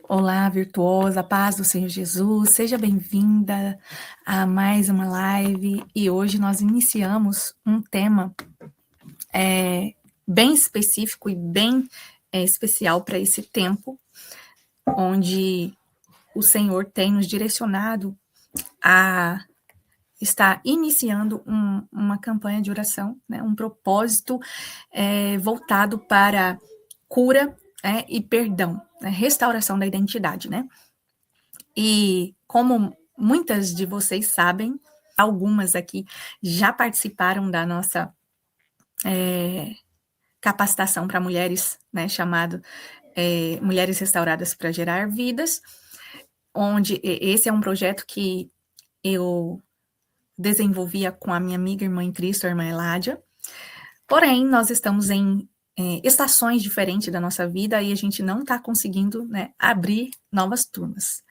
Olá, virtuosa, paz do Senhor Jesus, seja bem-vinda a mais uma live. E hoje nós iniciamos um tema bem específico e bem especial para esse tempo, onde o Senhor tem nos direcionado a estar iniciando uma campanha de oração, né, um propósito voltado para cura e perdão, né, restauração da identidade, né? E como muitas de vocês sabem, algumas aqui já participaram da nossa capacitação para mulheres, né, chamado Mulheres Restauradas para Gerar Vidas, onde esse é um projeto que eu desenvolvia com a minha amiga irmã em Cristo, a irmã Eládia. Porém, nós estamos em estações diferentes da nossa vida e a gente não está conseguindo, né, abrir novas turmas.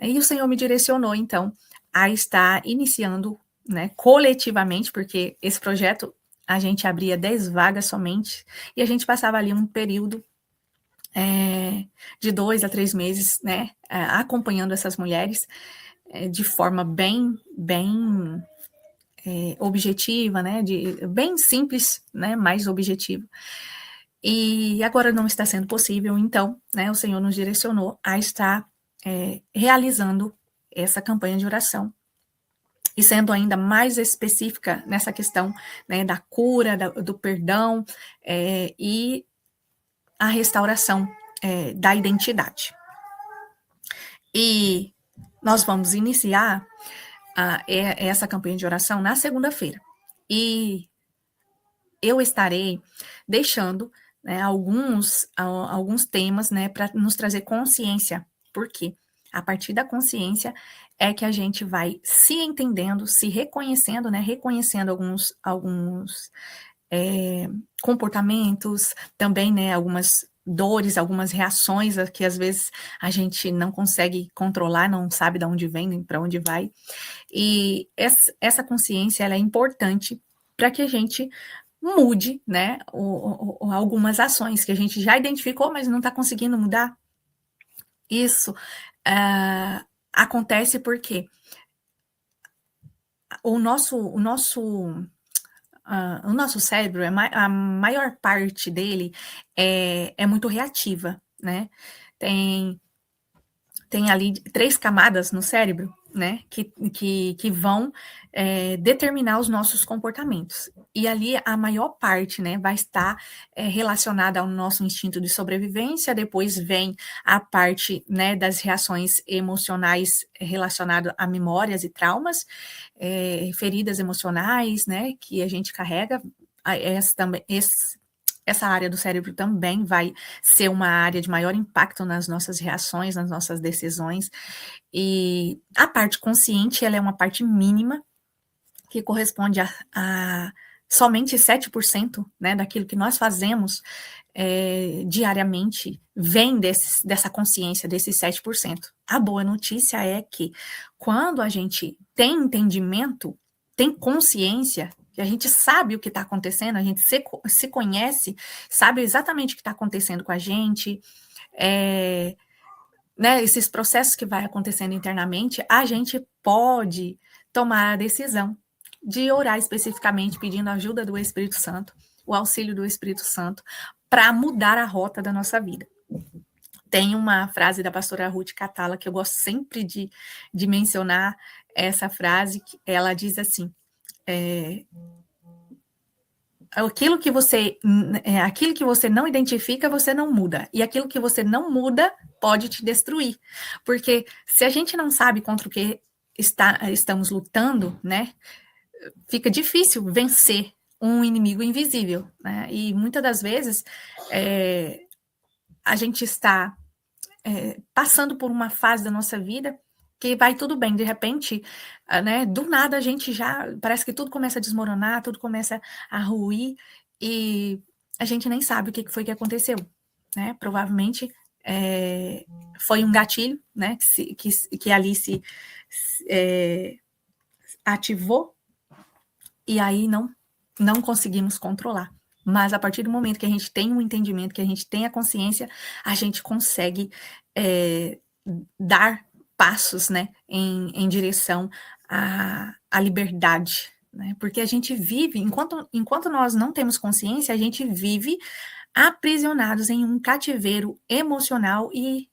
E o Senhor me direcionou, então, a estar iniciando, né, coletivamente, porque esse projeto a gente abria 10 vagas somente, e a gente passava ali um período de 2 a 3 meses, né, acompanhando essas mulheres de forma bem objetiva, né, bem simples, né, mais objetiva. E agora não está sendo possível, então, né, o Senhor nos direcionou a estar realizando essa campanha de oração. E sendo ainda mais específica nessa questão, né, da cura, do perdão e a restauração da identidade. E nós vamos iniciar essa campanha de oração na segunda-feira. E eu estarei deixando, né, alguns temas, né, para nos trazer consciência. Por quê? A partir da consciência é que a gente vai se entendendo, se reconhecendo, né, reconhecendo alguns comportamentos, também, né, algumas dores, algumas reações que às vezes a gente não consegue controlar, não sabe de onde vem, nem para onde vai. E essa consciência ela é importante para que a gente mude, né, algumas ações que a gente já identificou, mas não está conseguindo mudar. Isso acontece porque o nosso cérebro, a maior parte dele é muito reativa, né? Tem ali 3 camadas no cérebro, né, que vão determinar os nossos comportamentos. E ali a maior parte, né, vai estar relacionada ao nosso instinto de sobrevivência, depois vem a parte, né, das reações emocionais relacionadas a memórias e traumas, feridas emocionais, né, que a gente carrega, essa área do cérebro também vai ser uma área de maior impacto nas nossas reações, nas nossas decisões. E a parte consciente, ela é uma parte mínima, que corresponde a somente 7%, né, daquilo que nós fazemos diariamente, vem dessa consciência, desses 7%. A boa notícia é que, quando a gente tem entendimento, tem consciência, que a gente sabe o que está acontecendo, a gente se conhece, sabe exatamente o que está acontecendo com a gente, né, esses processos que vai acontecendo internamente, a gente pode tomar a decisão de orar especificamente, pedindo a ajuda do Espírito Santo, o auxílio do Espírito Santo, para mudar a rota da nossa vida. Tem uma frase da pastora Ruth Catala que eu gosto sempre de mencionar essa frase, que ela diz assim, aquilo que você não identifica, você não muda. E aquilo que você não muda pode te destruir. Porque se a gente não sabe contra o que estamos lutando, né, fica difícil vencer um inimigo invisível, né? E muitas das vezes a gente está passando por uma fase da nossa vida que vai tudo bem, de repente, né, do nada a gente já, parece que tudo começa a desmoronar, tudo começa a ruir, e a gente nem sabe o que foi que aconteceu, né, provavelmente foi um gatilho, né, que ali se ativou, e aí não conseguimos controlar. Mas a partir do momento que a gente tem um entendimento, que a gente tem a consciência, a gente consegue dar passos, né, em direção à liberdade, né? Porque a gente vive, enquanto nós não temos consciência, a gente vive aprisionados em um cativeiro emocional e,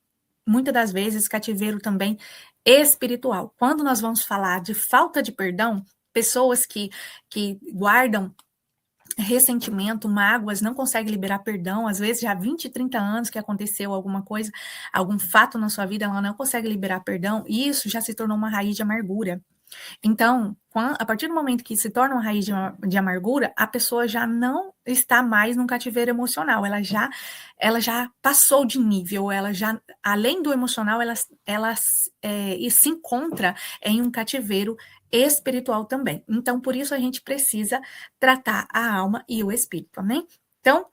muitas das vezes, cativeiro também espiritual. Quando nós vamos falar de falta de perdão, pessoas que guardam ressentimento, mágoas, não conseguem liberar perdão, às vezes já há 20, 30 anos que aconteceu alguma coisa, algum fato na sua vida, ela não consegue liberar perdão, e isso já se tornou uma raiz de amargura. Então, a partir do momento que se torna uma raiz de amargura, a pessoa já não está mais num cativeiro emocional, ela já passou de nível, ela já, além do emocional, ela se encontra em um cativeiro espiritual também. Então, por isso a gente precisa tratar a alma e o espírito, amém? Então,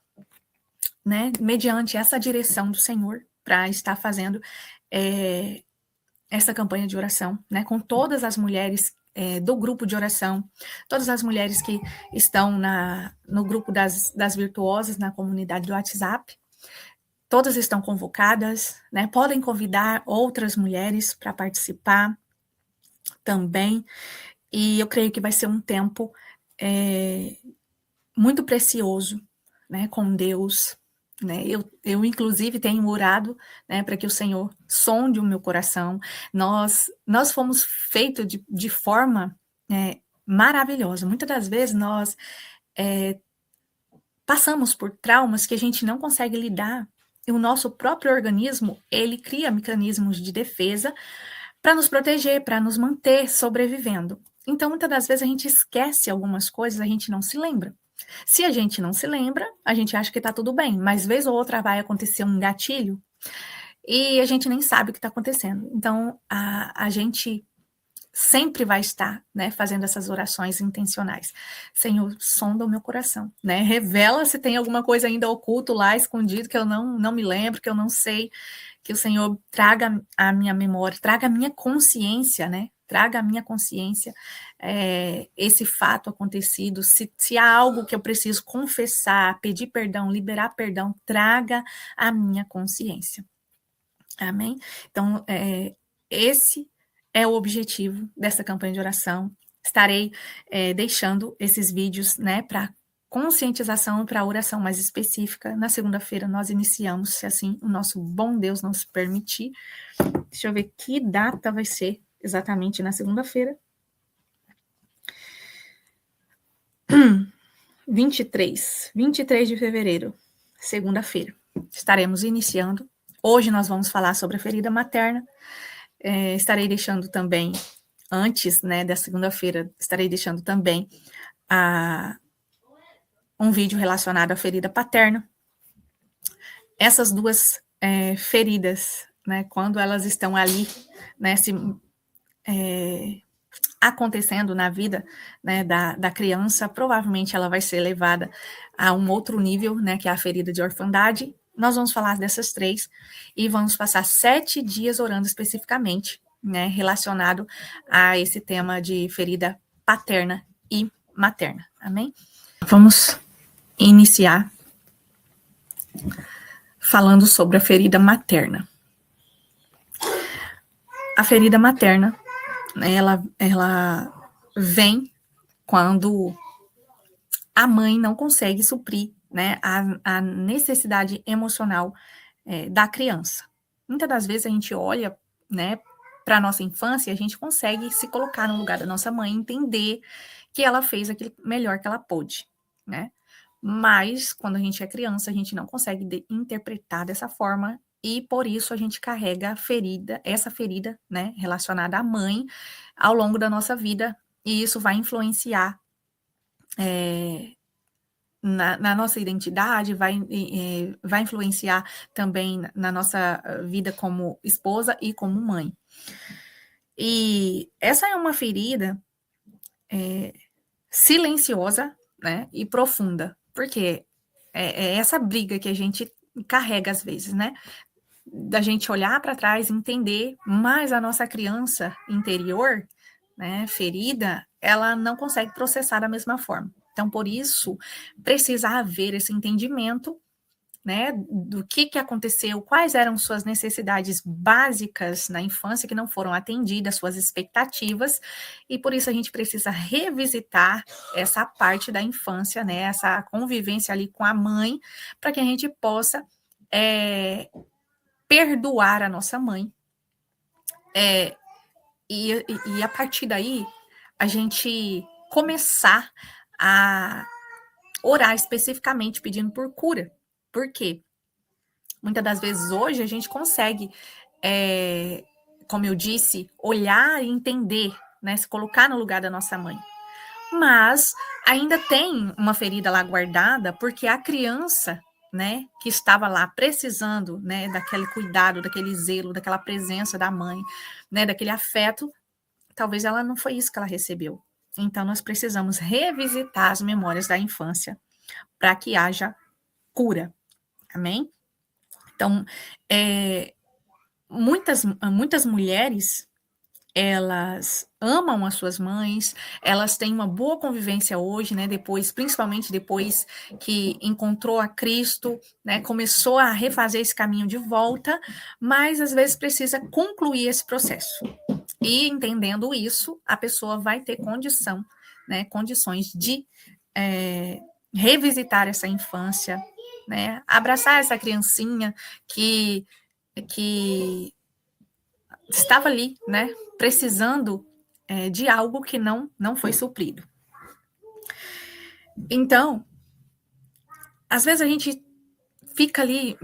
né, mediante essa direção do Senhor, para estar fazendo essa campanha de oração, né, com todas as mulheres do grupo de oração, todas as mulheres que estão no grupo das virtuosas, na comunidade do WhatsApp, todas estão convocadas, né, podem convidar outras mulheres para participar também, e eu creio que vai ser um tempo muito precioso, né, com Deus, né, eu inclusive tenho orado, né, para que o Senhor sonde o meu coração. Nós fomos feitos de forma maravilhosa. Muitas das vezes nós passamos por traumas que a gente não consegue lidar, e o nosso próprio organismo, ele cria mecanismos de defesa para nos proteger, para nos manter sobrevivendo. Então, muitas das vezes a gente esquece algumas coisas, a gente não se lembra. Se a gente não se lembra, a gente acha que está tudo bem, mas vez ou outra vai acontecer um gatilho e a gente nem sabe o que está acontecendo. Então, a gente sempre vai estar, né, fazendo essas orações intencionais. Senhor, sonda o meu coração, né? Revela se tem alguma coisa ainda oculto lá, escondido, que eu não me lembro, que eu não sei, que o Senhor traga a minha memória, traga a minha consciência, né? Traga a minha consciência esse fato acontecido. Se há algo que eu preciso confessar, pedir perdão, liberar perdão, traga a minha consciência. Amém? Então, esse é o objetivo dessa campanha de oração. Estarei deixando esses vídeos, né, para conscientização, para oração mais específica. Na segunda-feira nós iniciamos, se assim o nosso bom Deus nos permitir. Deixa eu ver que data vai ser exatamente na segunda-feira. 23 de fevereiro, segunda-feira. Estaremos iniciando. Hoje nós vamos falar sobre a ferida materna. Estarei deixando também, antes, né, da segunda-feira, estarei deixando também um vídeo relacionado à ferida paterna. Essas duas feridas, né, quando elas estão ali, né, acontecendo na vida, né, da criança, provavelmente ela vai ser levada a um outro nível, né, que é a ferida de orfandade. Nós vamos falar dessas três e vamos passar 7 dias orando especificamente, né, relacionado a esse tema de ferida paterna e materna. Amém? Vamos iniciar falando sobre a ferida materna. A ferida materna, né, ela vem quando a mãe não consegue suprir, né, a necessidade emocional da criança. Muitas das vezes a gente olha, né, para a nossa infância, a gente consegue se colocar no lugar da nossa mãe, entender que ela fez aquilo melhor que ela pôde, né? Mas quando a gente é criança, a gente não consegue interpretar dessa forma e por isso a gente carrega essa ferida, né, relacionada à mãe ao longo da nossa vida, e isso vai influenciar na nossa identidade, vai influenciar também na nossa vida como esposa e como mãe. E essa é uma ferida silenciosa, né, e profunda, porque é essa briga que a gente carrega às vezes, né, da gente olhar para trás, entender, mas a nossa criança interior, né, ferida, ela não consegue processar da mesma forma. Então, por isso, precisa haver esse entendimento, né, do que aconteceu, quais eram suas necessidades básicas na infância que não foram atendidas, suas expectativas, e por isso a gente precisa revisitar essa parte da infância, né, essa convivência ali com a mãe, para que a gente possa perdoar a nossa mãe, e a partir daí a gente começar a orar especificamente pedindo por cura. Por quê? Muitas das vezes hoje a gente consegue, como eu disse, olhar e entender, né, se colocar no lugar da nossa mãe. Mas ainda tem uma ferida lá guardada, porque a criança, né, que estava lá precisando, né, daquele cuidado, daquele zelo, daquela presença da mãe, né, daquele afeto, talvez ela não foi isso que ela recebeu. Então nós precisamos revisitar as memórias da infância para que haja cura. Amém? Então, muitas mulheres, elas amam as suas mães, elas têm uma boa convivência hoje, né? Depois, principalmente depois que encontrou a Cristo, né? Começou a refazer esse caminho de volta, mas às vezes precisa concluir esse processo. E entendendo isso, a pessoa vai ter condição, né? Condições de revisitar essa infância, né? Abraçar essa criancinha que estava ali, né? Precisando de algo que não foi suprido. Então, às vezes a gente fica ali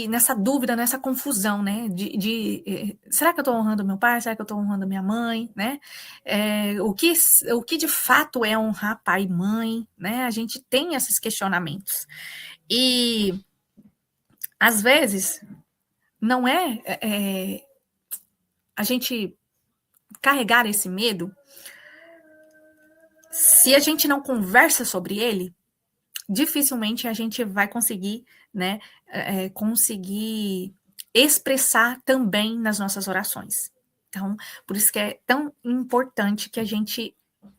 nessa dúvida, nessa confusão, né? Será que eu estou honrando meu pai? Será que eu estou honrando minha mãe? Né? O que de fato é honrar pai e mãe? Né? A gente tem esses questionamentos. E às vezes não a gente carregar esse medo, se a gente não conversa sobre ele, dificilmente a gente vai conseguir, né, conseguir expressar também nas nossas orações. Então, por isso que é tão importante que a gente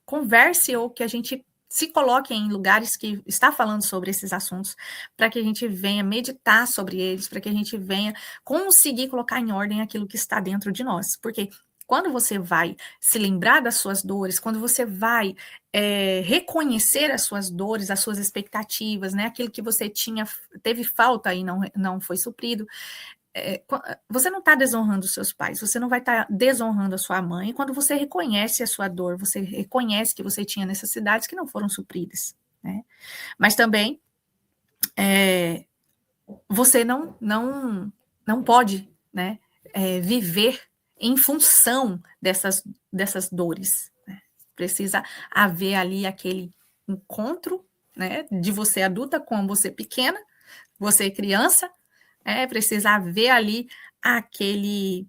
converse ou que a gente se coloque em lugares que está falando sobre esses assuntos, para que a gente venha meditar sobre eles, para que a gente venha conseguir colocar em ordem aquilo que está dentro de nós. Porque quando você vai se lembrar das suas dores, quando você vai reconhecer as suas dores, as suas expectativas, né? Aquilo que você teve falta e não foi suprido, você não está desonrando os seus pais, você não vai estar desonrando a sua mãe quando você reconhece a sua dor, você reconhece que você tinha necessidades que não foram supridas, né? Mas também você não pode, né, viver em função dessas dores, né? Precisa haver ali aquele encontro, né, de você adulta com você pequena, você criança, precisa haver ali aquele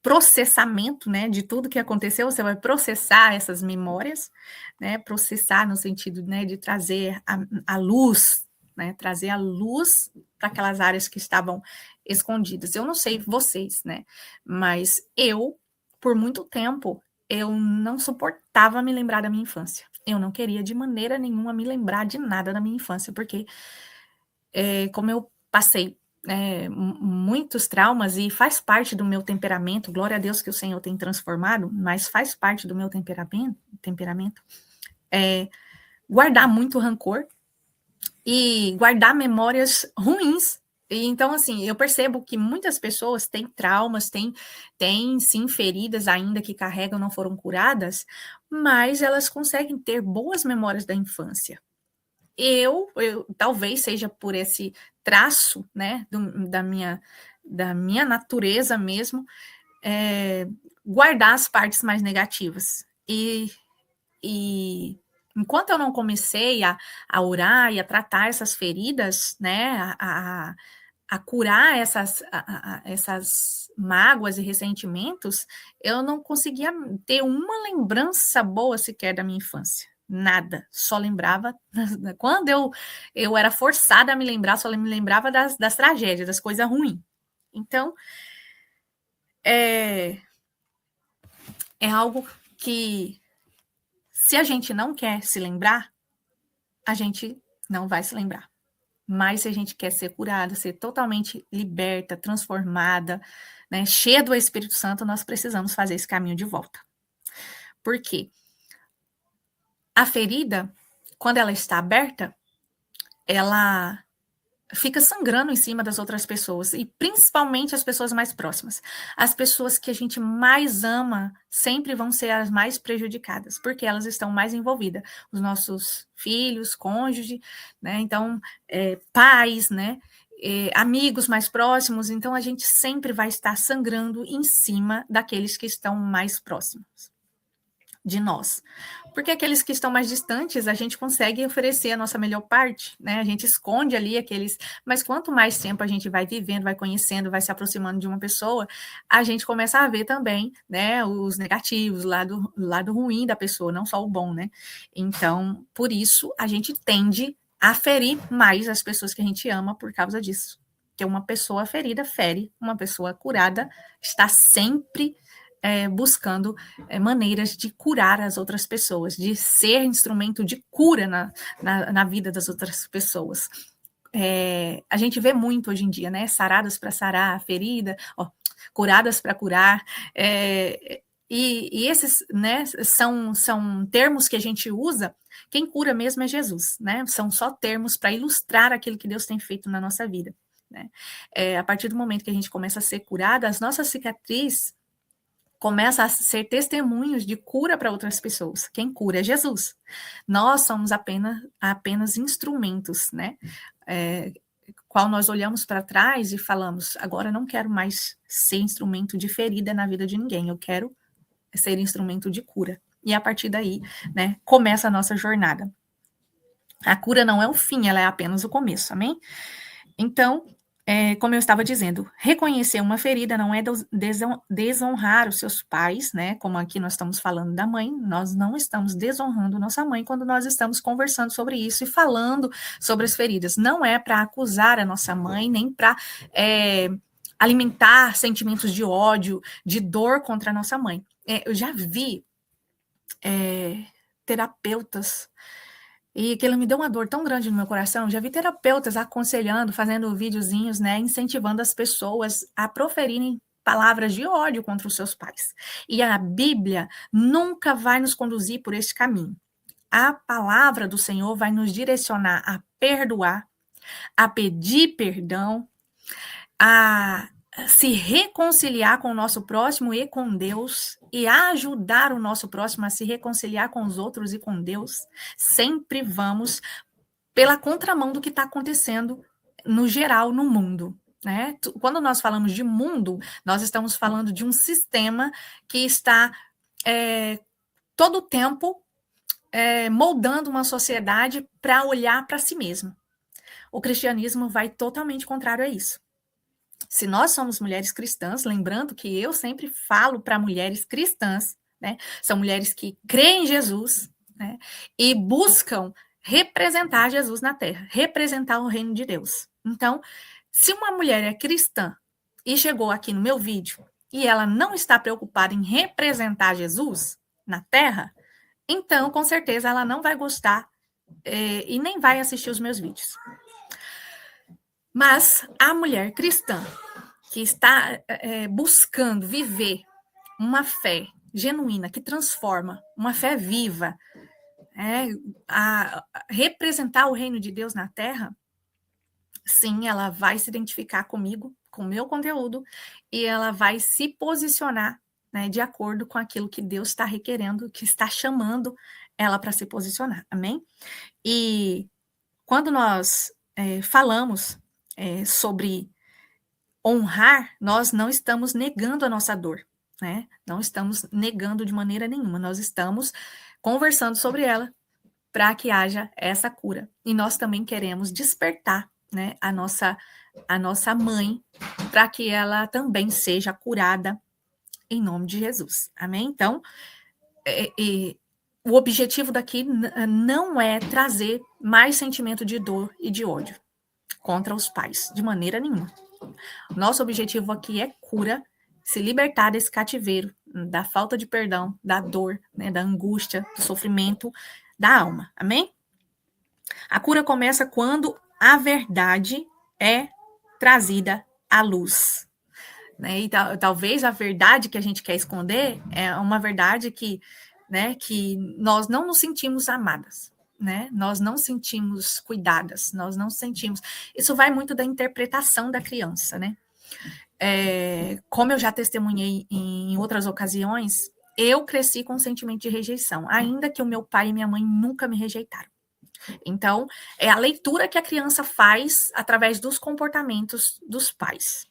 processamento, né, de tudo que aconteceu. Você vai processar essas memórias, né, processar no sentido, né, de trazer a luz, né, trazer a luz para aquelas áreas que estavam escondidas. Eu não sei vocês, né, mas eu, por muito tempo, eu não suportava me lembrar da minha infância. Eu não queria de maneira nenhuma me lembrar de nada da minha infância, porque como eu passei muitos traumas e faz parte do meu temperamento, glória a Deus que o Senhor tem transformado, mas faz parte do meu temperamento guardar muito rancor e guardar memórias ruins. E então, assim, eu percebo que muitas pessoas têm traumas, têm sim feridas ainda que carregam, não foram curadas, mas elas conseguem ter boas memórias da infância. Eu talvez seja por esse traço, né, da minha natureza mesmo, guardar as partes mais negativas. E enquanto eu não comecei a orar e a tratar essas feridas, né, a curar essas mágoas e ressentimentos, eu não conseguia ter uma lembrança boa sequer da minha infância. Nada, só lembrava, quando eu era forçada a me lembrar, só me lembrava das tragédias, das coisas ruins. Então, é algo que, Se a gente não quer se lembrar, a gente não vai se lembrar. Mas se a gente quer ser curada, ser totalmente liberta, transformada, né, cheia do Espírito Santo, nós precisamos fazer esse caminho de volta. Por quê? A ferida, quando ela está aberta, ela fica sangrando em cima das outras pessoas, e principalmente as pessoas mais próximas. As pessoas que a gente mais ama sempre vão ser as mais prejudicadas, porque elas estão mais envolvidas. Os nossos filhos, cônjuge, né? Então, pais, né? Amigos mais próximos. Então, a gente sempre vai estar sangrando em cima daqueles que estão mais próximos de nós. Porque aqueles que estão mais distantes, a gente consegue oferecer a nossa melhor parte, né? A gente esconde ali aqueles... Mas quanto mais tempo a gente vai vivendo, vai conhecendo, vai se aproximando de uma pessoa, a gente começa a ver também, né, os negativos, o lado ruim da pessoa, não só o bom, né? Então, por isso, a gente tende a ferir mais as pessoas que a gente ama por causa disso. Porque uma pessoa ferida fere, uma pessoa curada está sempre buscando maneiras de curar as outras pessoas, de ser instrumento de cura na vida das outras pessoas. A gente vê muito hoje em dia, né? Saradas para sarar, ferida, curadas para curar. E esses, né, são termos que a gente usa. Quem cura mesmo é Jesus, né? São só termos para ilustrar aquilo que Deus tem feito na nossa vida, né? A partir do momento que a gente começa a ser curada, as nossas cicatrizes começa a ser testemunhos de cura para outras pessoas. Quem cura é Jesus. Nós somos apenas instrumentos, né? Qual nós olhamos para trás e falamos, agora não quero mais ser instrumento de ferida na vida de ninguém, eu quero ser instrumento de cura. E a partir daí, né, começa a nossa jornada. A cura não é o fim, ela é apenas o começo, amém? Então, como eu estava dizendo, reconhecer uma ferida não é desonrar os seus pais, né? Como aqui nós estamos falando da mãe, nós não estamos desonrando nossa mãe quando nós estamos conversando sobre isso e falando sobre as feridas. Não é para acusar a nossa mãe, nem para alimentar sentimentos de ódio, de dor contra a nossa mãe. Eu já vi terapeutas. E aquilo me deu uma dor tão grande no meu coração. Já vi terapeutas aconselhando, fazendo videozinhos, né, incentivando as pessoas a proferirem palavras de ódio contra os seus pais. E a Bíblia nunca vai nos conduzir por esse caminho. A palavra do Senhor vai nos direcionar a perdoar, a pedir perdão, a se reconciliar com o nosso próximo e com Deus, e ajudar o nosso próximo a se reconciliar com os outros e com Deus. Sempre vamos pela contramão do que está acontecendo no geral no mundo, né? Quando nós falamos de mundo, nós estamos falando de um sistema que está todo o tempo moldando uma sociedade para olhar para si mesmo. O cristianismo vai totalmente contrário a isso. Se nós somos mulheres cristãs, lembrando que eu sempre falo para mulheres cristãs, né? São mulheres que creem em Jesus, né? E buscam representar Jesus na Terra, representar o reino de Deus. Então, se uma mulher é cristã e chegou aqui no meu vídeo e ela não está preocupada em representar Jesus na Terra, então, com certeza, ela não vai gostar e nem vai assistir os meus vídeos. Mas a mulher cristã que está buscando viver uma fé genuína, que transforma, uma fé viva, a representar o reino de Deus na Terra, sim, ela vai se identificar comigo, com o meu conteúdo, e ela vai se posicionar, né, de acordo com aquilo que Deus está requerendo, que está chamando ela para se posicionar, amém? E quando nós falamos sobre honrar, nós não estamos negando a nossa dor, né? Não estamos negando de maneira nenhuma, nós estamos conversando sobre ela para que haja essa cura. E nós também queremos despertar, né, a nossa mãe para que ela também seja curada em nome de Jesus. Amém? Então, o objetivo daqui não é trazer mais sentimento de dor e de ódio contra os pais, de maneira nenhuma. Nosso objetivo aqui é cura, se libertar desse cativeiro, da falta de perdão, da dor, né, da angústia, do sofrimento da alma. Amém? A cura começa quando a verdade é trazida à luz. Né? E talvez a verdade que a gente quer esconder é uma verdade que, né, que nós não nos sentimos amadas, né? Nós não sentimos cuidadas, nós não sentimos. Isso vai muito da interpretação da criança, né? Como eu já testemunhei em outras ocasiões, eu cresci com um sentimento de rejeição, ainda que o meu pai e minha mãe nunca me rejeitaram. Então, é a leitura que a criança faz através dos comportamentos dos pais.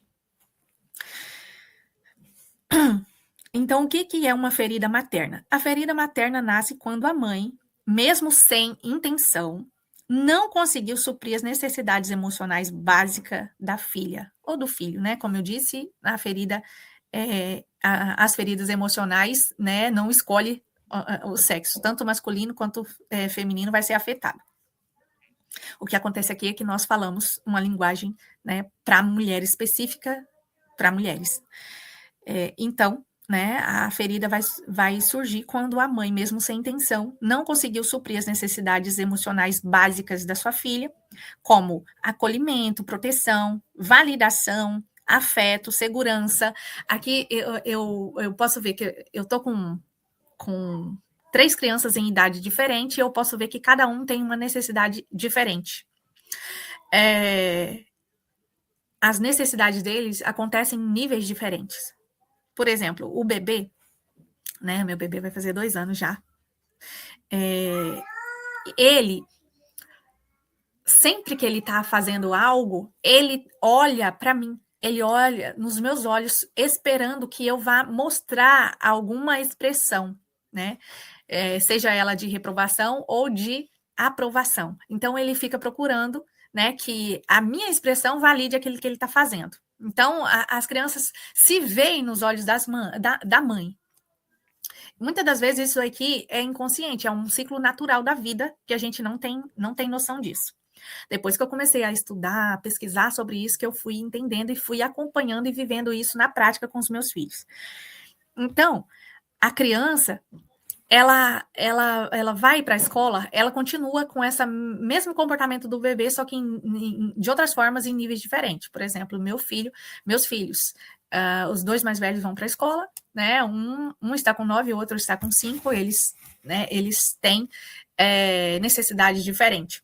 Então, o que é uma ferida materna? A ferida materna nasce quando a mãe, mesmo sem intenção, não conseguiu suprir as necessidades emocionais básicas da filha ou do filho, né? Como eu disse, a ferida, as feridas emocionais, né, não escolhe o sexo, tanto masculino quanto feminino vai ser afetado. O que acontece aqui é que nós falamos uma linguagem, né, para mulher específica, para mulheres. Então, né, a ferida vai surgir quando a mãe, mesmo sem intenção, não conseguiu suprir as necessidades emocionais básicas da sua filha, como acolhimento, proteção, validação, afeto, segurança. Aqui eu posso ver que eu estou com 3 crianças em idade diferente e eu posso ver que cada um tem uma necessidade diferente. As necessidades deles acontecem em níveis diferentes. Por exemplo, o bebê, né? Meu bebê vai fazer 2 anos já. Ele, sempre que ele tá fazendo algo, ele olha para mim, ele olha nos meus olhos, esperando que eu vá mostrar alguma expressão, né? Seja ela de reprovação ou de aprovação. Então, ele fica procurando, né, que a minha expressão valide aquilo que ele está fazendo. Então, as crianças se veem nos olhos da mãe. Muitas das vezes isso aqui é inconsciente, é um ciclo natural da vida que a gente não tem noção disso. Depois que eu comecei a estudar, a pesquisar sobre isso, que eu fui entendendo e fui acompanhando e vivendo isso na prática com os meus filhos. Então, a criança, ela vai para a escola, ela continua com esse mesmo comportamento do bebê, só que de outras formas, em níveis diferentes. Por exemplo, meus filhos, os 2 mais velhos vão para a escola, né? Um está com 9, o outro está com 5, eles têm necessidades diferentes.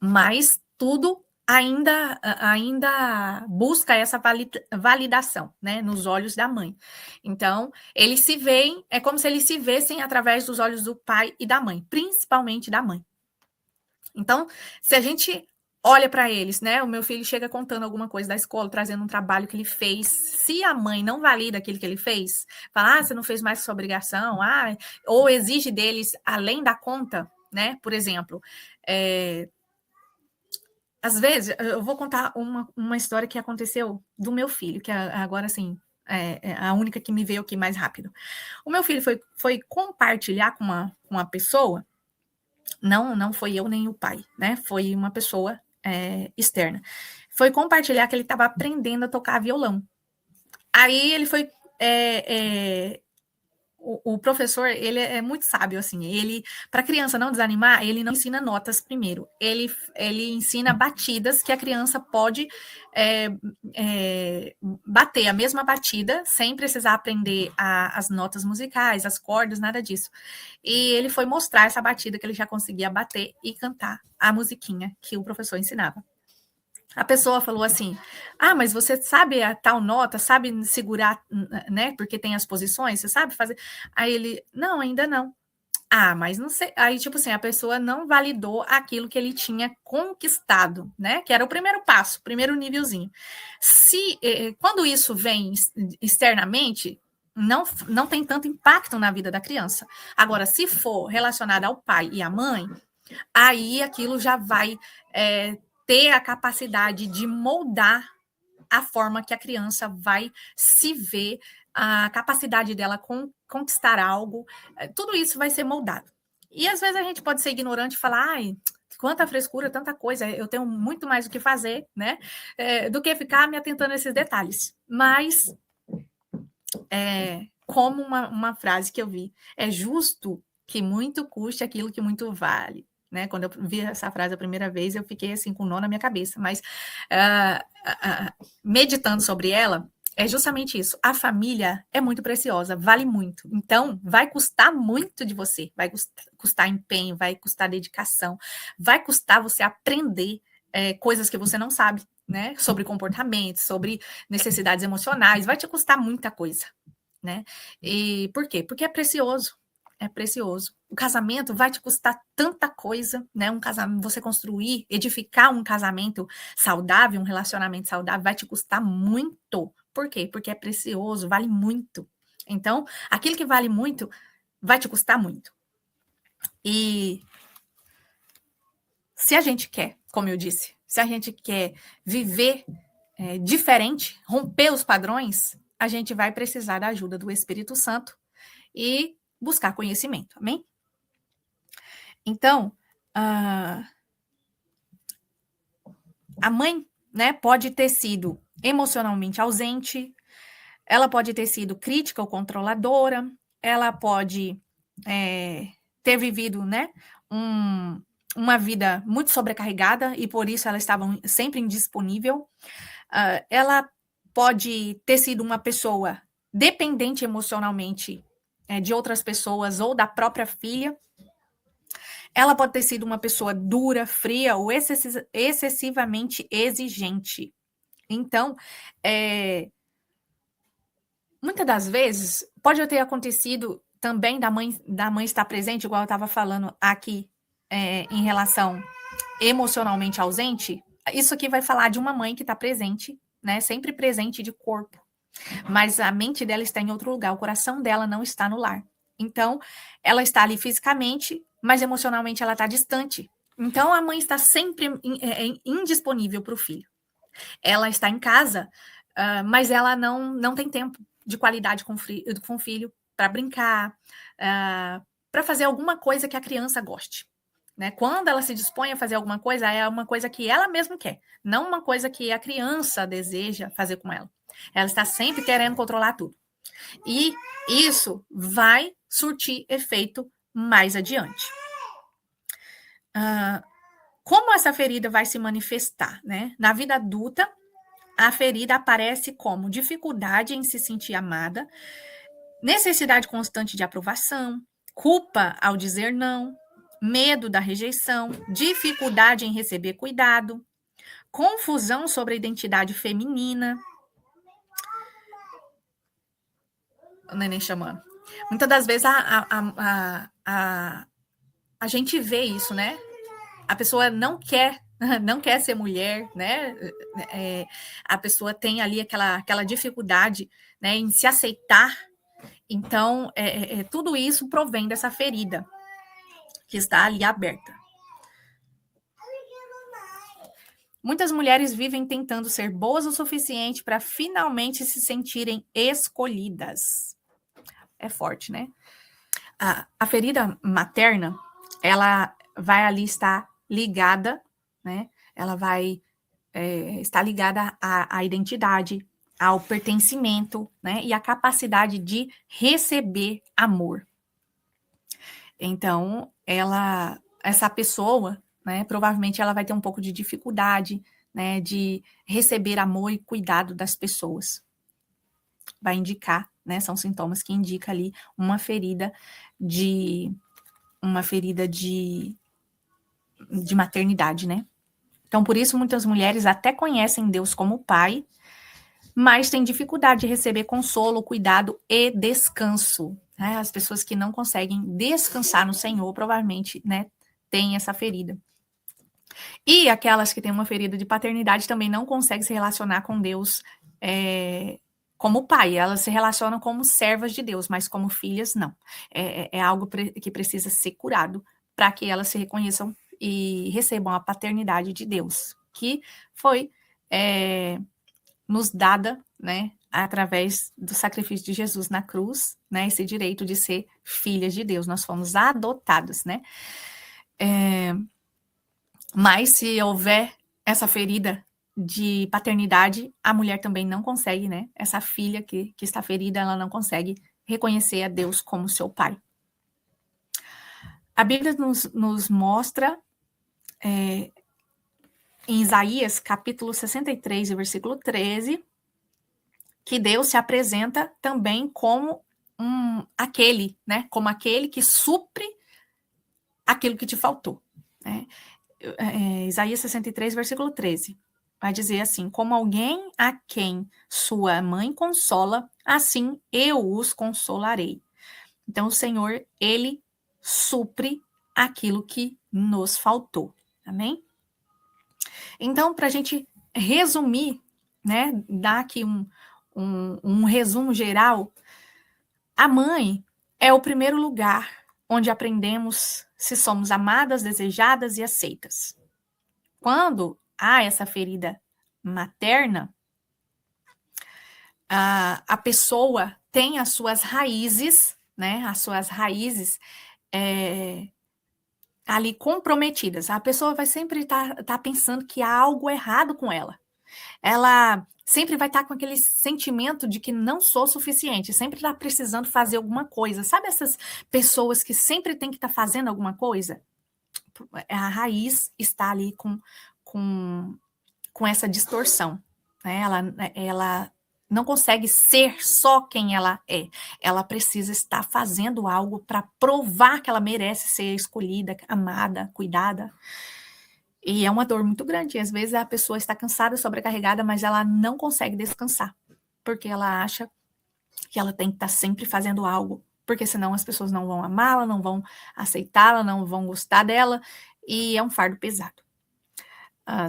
Mas tudo ainda busca essa validação, né, nos olhos da mãe. Então, eles se veem, é como se eles se vissem através dos olhos do pai e da mãe, principalmente da mãe. Então, se a gente olha para eles, né, o meu filho chega contando alguma coisa da escola, trazendo um trabalho que ele fez, se a mãe não valida aquilo que ele fez, fala, você não fez mais que sua obrigação, ou exige deles além da conta, né, por exemplo, às vezes, eu vou contar uma história que aconteceu do meu filho, que agora, assim, é a única que me veio aqui mais rápido. O meu filho foi compartilhar com uma pessoa, não foi eu nem o pai, né? Foi uma pessoa externa. Foi compartilhar que ele estava aprendendo a tocar violão. Aí ele foi o professor, ele é muito sábio, assim, ele, para a criança não desanimar, ele não ensina notas primeiro, ele ensina batidas que a criança pode bater a mesma batida, sem precisar aprender as notas musicais, as cordas, nada disso. E ele foi mostrar essa batida que ele já conseguia bater e cantar a musiquinha que o professor ensinava. A pessoa falou assim, mas você sabe a tal nota, sabe segurar, né, porque tem as posições, você sabe fazer? Aí ele, não, ainda não. Mas não sei. Aí, tipo assim, a pessoa não validou aquilo que ele tinha conquistado, né, que era o primeiro passo, primeiro nívelzinho. Quando isso vem externamente, não tem tanto impacto na vida da criança. Agora, se for relacionado ao pai e à mãe, aí aquilo já vai ter a capacidade de moldar a forma que a criança vai se ver, a capacidade dela conquistar algo, tudo isso vai ser moldado. E às vezes a gente pode ser ignorante e falar, quanta frescura, tanta coisa, eu tenho muito mais o que fazer, né, do que ficar me atentando a esses detalhes. Mas como uma frase que eu vi: "É justo que muito custe aquilo que muito vale", né. Quando eu vi essa frase a primeira vez, eu fiquei, assim, com um nó na minha cabeça, mas, ah meditando sobre ela, é justamente isso, a família é muito preciosa, vale muito, então vai custar muito de você, vai custar empenho, vai custar dedicação, vai custar você aprender, coisas que você não sabe, né, sobre comportamento, sobre necessidades emocionais, vai te custar muita coisa, né. E por quê? Porque é precioso, é precioso. O casamento vai te custar tanta coisa, né, você construir, edificar um casamento saudável, um relacionamento saudável, vai te custar muito. Por quê? Porque é precioso, vale muito. Então, aquilo que vale muito, vai te custar muito. E se a gente quer, como eu disse, se a gente quer viver diferente, romper os padrões, a gente vai precisar da ajuda do Espírito Santo e buscar conhecimento, amém? Então, a mãe, né, pode ter sido emocionalmente ausente, ela pode ter sido crítica ou controladora, ela pode ter vivido, né, um, uma vida muito sobrecarregada e por isso ela estava sempre indisponível. Ela pode ter sido uma pessoa dependente emocionalmente de outras pessoas ou da própria filha. Ela pode ter sido uma pessoa dura, fria ou excessivamente exigente. Então, muitas das vezes, pode ter acontecido também da mãe estar presente, igual eu estava falando aqui, em relação emocionalmente ausente. Isso aqui vai falar de uma mãe que está presente, né? Sempre presente de corpo. Mas a mente dela está em outro lugar, o coração dela não está no lar. Então, ela está ali fisicamente, mas emocionalmente ela está distante. Então, a mãe está sempre indisponível para o filho. Ela está em casa, mas ela não tem tempo de qualidade com o filho para brincar, para fazer alguma coisa que a criança goste. Né? Quando ela se dispõe a fazer alguma coisa, é uma coisa que ela mesma quer, não uma coisa que a criança deseja fazer com ela. Ela está sempre querendo controlar tudo. E isso vai surtir efeito mais adiante. Como essa ferida vai se manifestar? Né? Na vida adulta, a ferida aparece como dificuldade em se sentir amada, necessidade constante de aprovação, culpa ao dizer não, medo da rejeição, dificuldade em receber cuidado, confusão sobre a identidade feminina. O neném chamando. Muitas das vezes a gente vê isso, né? A pessoa não quer ser mulher, né? A pessoa tem ali aquela dificuldade, né, em se aceitar. Então, tudo isso provém dessa ferida que está ali aberta. Muitas mulheres vivem tentando ser boas o suficiente para finalmente se sentirem escolhidas. É forte, né? A ferida materna, ela vai ali estar ligada, né? Ela vai estar ligada à identidade, ao pertencimento, né? E à capacidade de receber amor. Então, essa pessoa, né? Provavelmente ela vai ter um pouco de dificuldade, né? De receber amor e cuidado das pessoas. Vai indicar, né? São sintomas que indicam ali uma ferida de maternidade, né? Então, por isso, muitas mulheres até conhecem Deus como Pai, mas têm dificuldade de receber consolo, cuidado e descanso. Né? As pessoas que não conseguem descansar no Senhor, provavelmente, né, têm essa ferida. E aquelas que têm uma ferida de paternidade também não conseguem se relacionar com Deus como pai. Elas se relacionam como servas de Deus, mas como filhas, não. É algo que precisa ser curado para que elas se reconheçam e recebam a paternidade de Deus, que foi nos dada, né, através do sacrifício de Jesus na cruz, né, esse direito de ser filhas de Deus. Nós fomos adotados, né? Mas se houver essa ferida de paternidade, a mulher também não consegue, né? Essa filha que está ferida, ela não consegue reconhecer a Deus como seu Pai. A Bíblia nos mostra, em Isaías, capítulo 63, versículo 13, que Deus se apresenta também como aquele, né? Como aquele que supre aquilo que te faltou, né? Isaías 63, versículo 13. Vai dizer assim: como alguém a quem sua mãe consola, assim eu os consolarei. Então, o Senhor, ele supre aquilo que nos faltou. Amém? Então, para a gente resumir, né, dar aqui um resumo geral, a mãe é o primeiro lugar onde aprendemos se somos amadas, desejadas e aceitas. Quando há essa ferida materna, a pessoa tem as suas raízes, né? As suas raízes ali comprometidas. A pessoa vai sempre tá pensando que há algo errado com ela. Ela sempre vai estar com aquele sentimento de que não sou suficiente, sempre está precisando fazer alguma coisa. Sabe essas pessoas que sempre tem que estar fazendo alguma coisa? A raiz está ali com essa distorção, né? Ela não consegue ser só quem ela é. Ela precisa estar fazendo algo para provar que ela merece ser escolhida, amada, cuidada. E é uma dor muito grande. Às vezes a pessoa está cansada, sobrecarregada, mas ela não consegue descansar, porque ela acha que ela tem que estar sempre fazendo algo, porque senão as pessoas não vão amá-la, não vão aceitá-la, não vão gostar dela, e é um fardo pesado.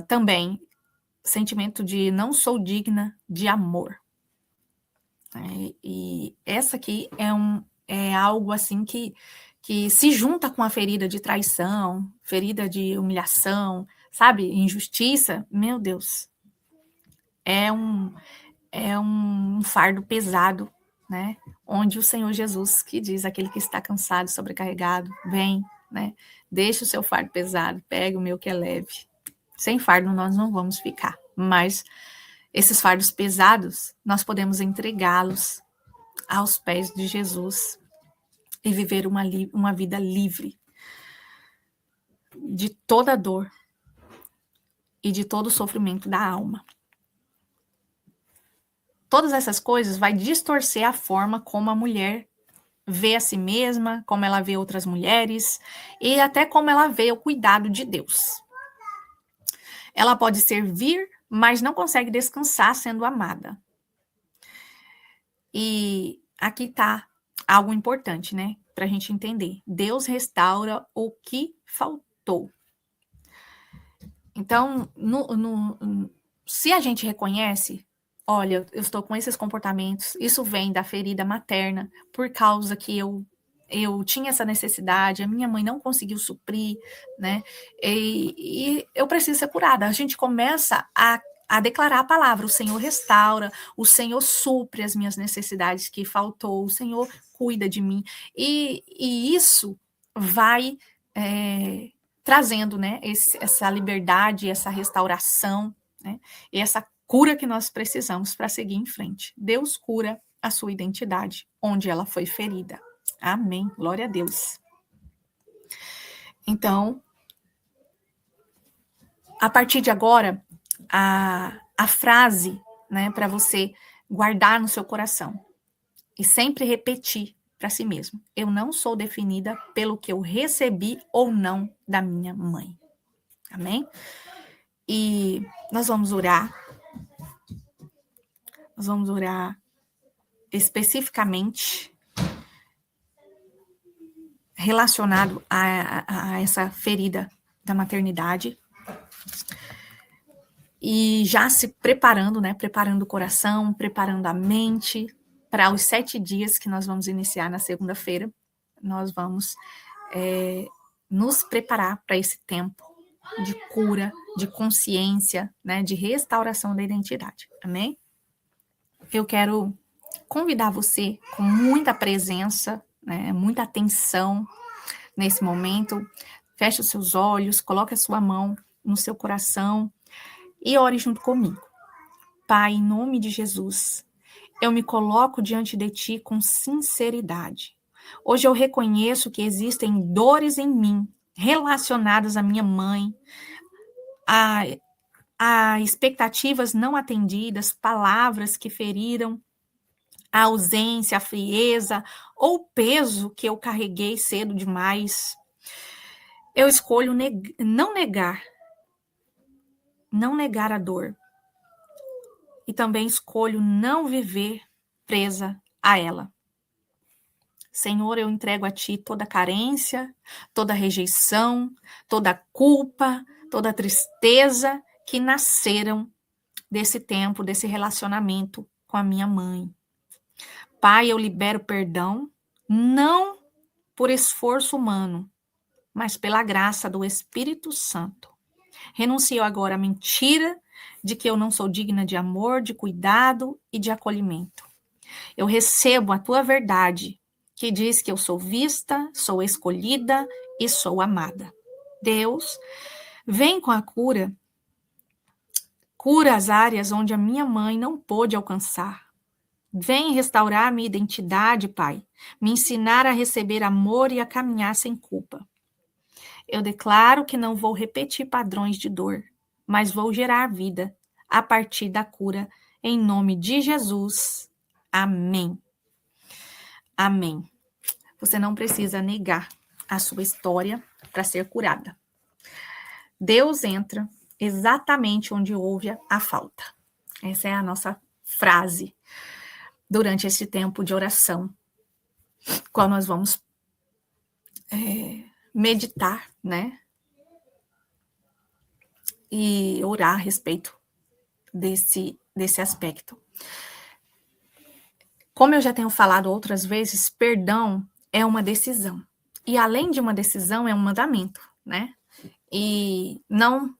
Também, sentimento de não sou digna de amor. E essa aqui é algo assim que se junta com a ferida de traição, ferida de humilhação, sabe? Injustiça, meu Deus. É um fardo pesado, né? Onde o Senhor Jesus, que diz, aquele que está cansado, sobrecarregado, vem, né? Deixa o seu fardo pesado, pega o meu que é leve. Sem fardo nós não vamos ficar, mas esses fardos pesados, nós podemos entregá-los aos pés de Jesus e viver uma vida livre de toda dor e de todo o sofrimento da alma. Todas essas coisas vai distorcer a forma como a mulher vê a si mesma, como ela vê outras mulheres e até como ela vê o cuidado de Deus. Ela pode servir, mas não consegue descansar sendo amada. E aqui está algo importante, né? Para a gente entender. Deus restaura o que faltou. Então, se a gente reconhece, olha, eu estou com esses comportamentos, isso vem da ferida materna, por causa que eu tinha essa necessidade, a minha mãe não conseguiu suprir, né? E eu preciso ser curada. A gente começa a declarar a palavra, o Senhor restaura, o Senhor supre as minhas necessidades que faltou, o Senhor cuida de mim. E isso vai trazendo, né, essa liberdade, essa restauração, né, e essa cura que nós precisamos para seguir em frente. Deus cura a sua identidade, onde ela foi ferida. Amém. Glória a Deus. Então, a partir de agora, a frase, né, para você guardar no seu coração e sempre repetir para si mesmo: eu não sou definida pelo que eu recebi ou não da minha mãe. Amém? E nós vamos orar. Nós vamos orar especificamente relacionado a essa ferida da maternidade. E já se preparando, né? Preparando o coração, preparando a mente para os 7 dias que nós vamos iniciar na segunda-feira. Nós vamos nos preparar para esse tempo de cura, de consciência, né? De restauração da identidade. Amém? Eu quero convidar você com muita presença, né? Muita atenção nesse momento. Feche os seus olhos, coloque a sua mão no seu coração e ore junto comigo. Pai, em nome de Jesus, eu me coloco diante de ti com sinceridade. Hoje eu reconheço que existem dores em mim relacionadas à minha mãe, a expectativas não atendidas, palavras que feriram, a ausência, a frieza ou o peso que eu carreguei cedo demais. Eu escolho não negar a dor. E também escolho não viver presa a ela. Senhor, eu entrego a ti toda carência, toda rejeição, toda culpa, toda tristeza que nasceram desse tempo, desse relacionamento com a minha mãe. Pai, eu libero perdão, não por esforço humano, mas pela graça do Espírito Santo. Renuncio agora à mentira de que eu não sou digna de amor, de cuidado e de acolhimento. Eu recebo a tua verdade, que diz que eu sou vista, sou escolhida e sou amada. Deus, vem com a cura. Cura as áreas onde a minha mãe não pôde alcançar. Vem restaurar a minha identidade, Pai. Me ensinar a receber amor e a caminhar sem culpa. Eu declaro que não vou repetir padrões de dor, mas vou gerar vida a partir da cura, em nome de Jesus. Amém. Amém. Você não precisa negar a sua história para ser curada. Deus entra exatamente onde houve a falta. Essa é a nossa frase durante esse tempo de oração, qual nós vamos meditar, né? E orar a respeito desse aspecto. Como eu já tenho falado outras vezes, perdão é uma decisão. E além de uma decisão, é um mandamento, né? E não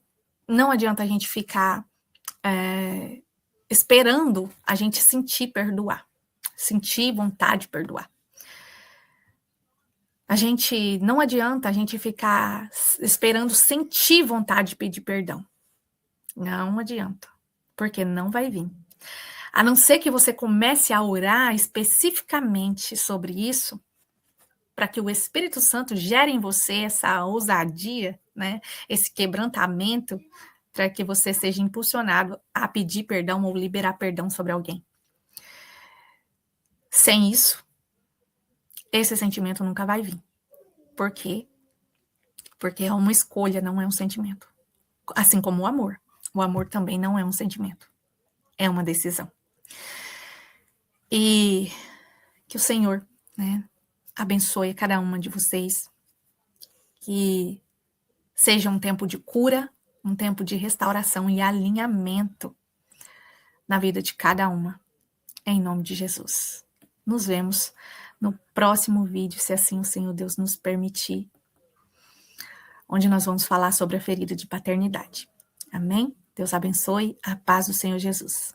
adianta a gente ficar esperando a gente sentir perdoar, sentir vontade de perdoar. Não adianta a gente ficar esperando sentir vontade de pedir perdão. Não adianta, porque não vai vir. A não ser que você comece a orar especificamente sobre isso, para que o Espírito Santo gere em você essa ousadia, né? Esse quebrantamento, para que você seja impulsionado a pedir perdão ou liberar perdão sobre alguém. Sem isso, esse sentimento nunca vai vir. Por quê? Porque é uma escolha, não é um sentimento. Assim como o amor. O amor também não é um sentimento. É uma decisão. E que o Senhor, né, abençoe cada uma de vocês. Que seja um tempo de cura, um tempo de restauração e alinhamento na vida de cada uma. Em nome de Jesus. Nos vemos no próximo vídeo, se assim o Senhor Deus nos permitir, onde nós vamos falar sobre a ferida de paternidade. Amém? Deus abençoe. A paz do Senhor Jesus.